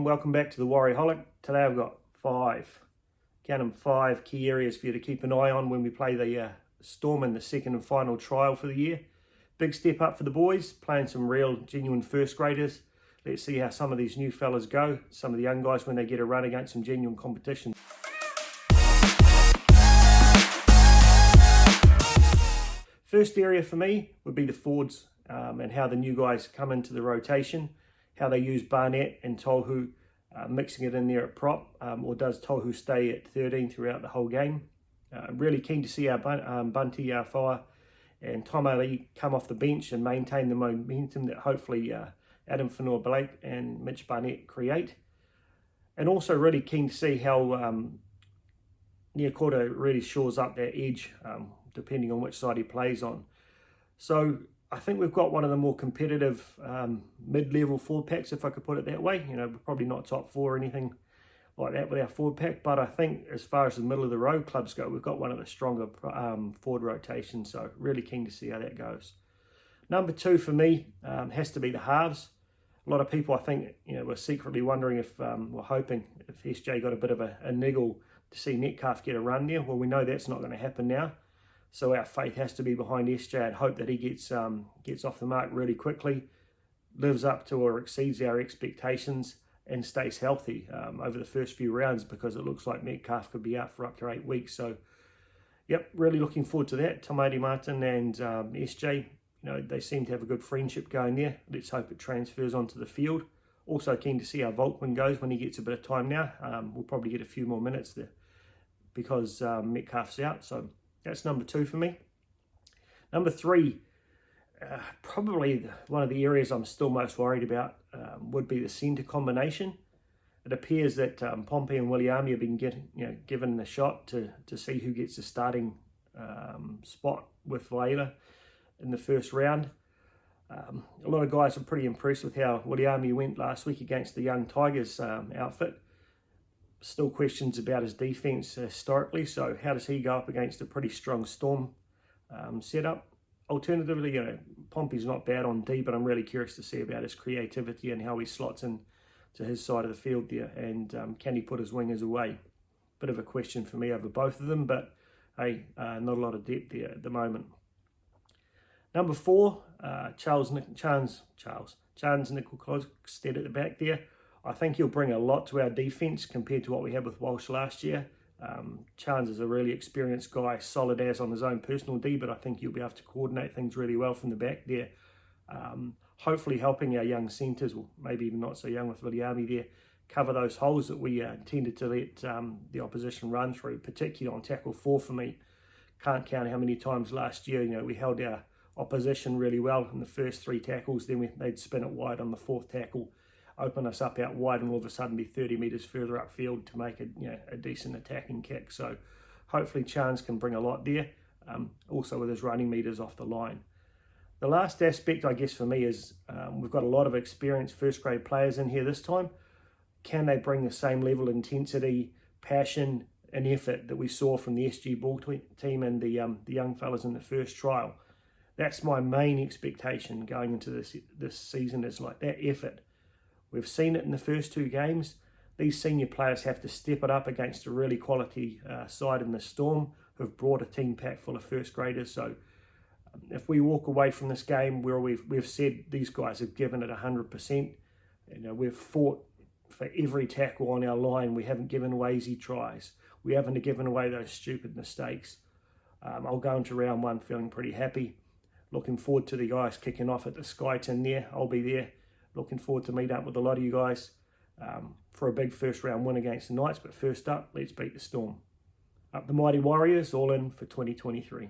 welcome back to the Warriorholic. Today I've got five key areas for you to keep an eye on when we play the Storm in the second and final trial for the year. Big step up for the boys, playing some real genuine first graders. Let's see how some of these new fellas go, some of the young guys when they get a run against some genuine competition. First area for me would be the forwards and how the new guys come into the rotation, how they use Barnett and Tohu mixing it in there at prop, or does Tohu stay at 13 throughout the whole game. Really keen to see our Bunty, Fire and Tom Ali come off the bench and maintain the momentum that hopefully Adam Fanua-Blake and Mitch Barnett create. And also really keen to see how Niakorta really shores up that edge depending on which side he plays on. So I think we've got one of the more competitive mid-level forward packs, if I could put it that way. You know, we're probably not top four or anything like that with our forward pack, but I think as far as the middle of the road clubs go, we've got one of the stronger forward rotations, so really keen to see how that goes. Number two for me has to be the halves. A lot of people, I think, were secretly wondering if, were hoping if SJ got a bit of a niggle to see Metcalf get a run there. Well, we know that's not going to happen now. So our faith has to be behind SJ and hope that he gets off the mark really quickly, lives up to or exceeds our expectations and stays healthy over the first few rounds, because it looks like Metcalf could be out for up to 8 weeks. So, yep, really looking forward to that. Tamati Martin and SJ, they seem to have a good friendship going there. Let's hope it transfers onto the field. Also keen to see how Volkman goes when he gets a bit of time now. We'll probably get a few more minutes there because Metcalf's out. So that's number two for me. Number three, probably one of the areas I'm still most worried about would be the centre combination. It appears that Pompey and Williami have been given the shot to see who gets the starting spot with Vaila in the first round. A lot of guys are pretty impressed with how Williami went last week against the Young Tigers outfit. Still questions about his defence historically, so how does he go up against a pretty strong Storm setup? Alternatively, Pompey's not bad on D, but I'm really curious to see about his creativity and how he slots in to his side of the field there, and can he put his wingers away? Bit of a question for me over both of them, but hey, not a lot of depth there at the moment. Number four, Charles Nickel-Klogstad at the back there. I think he'll bring a lot to our defence compared to what we had with Walsh last year. Chance is a really experienced guy, solid as on his own personal D, but I think he'll be able to coordinate things really well from the back there. Hopefully helping our young centres, or maybe even not so young with Viliami there, cover those holes that we tended to let the opposition run through, particularly on tackle 4 for me. Can't count how many times last year, we held our opposition really well in the first 3 tackles, then they'd spin it wide on the 4th tackle, open us up out wide, and all of a sudden be 30 metres further upfield to make a decent attacking kick. So hopefully Chance can bring a lot there, also with his running metres off the line. The last aspect, I guess, for me is we've got a lot of experienced first grade players in here this time. Can they bring the same level of intensity, passion and effort that we saw from the SG Ball team and the young fellas in the first trial? That's my main expectation going into this season, is like that effort. We've seen it in the first 2 games. These senior players have to step it up against a really quality side in the Storm who've brought a team pack full of first graders. So if we walk away from this game where we've said these guys have given it 100%, we've fought for every tackle on our line. We haven't given away easy tries. We haven't given away those stupid mistakes. I'll go into round 1 feeling pretty happy. Looking forward to the guys kicking off at the Sky Tin there. I'll be there. Looking forward to meet up with a lot of you guys for a big first round win against the Knights. But first up, let's beat the Storm. Up the mighty Warriors, all in for 2023.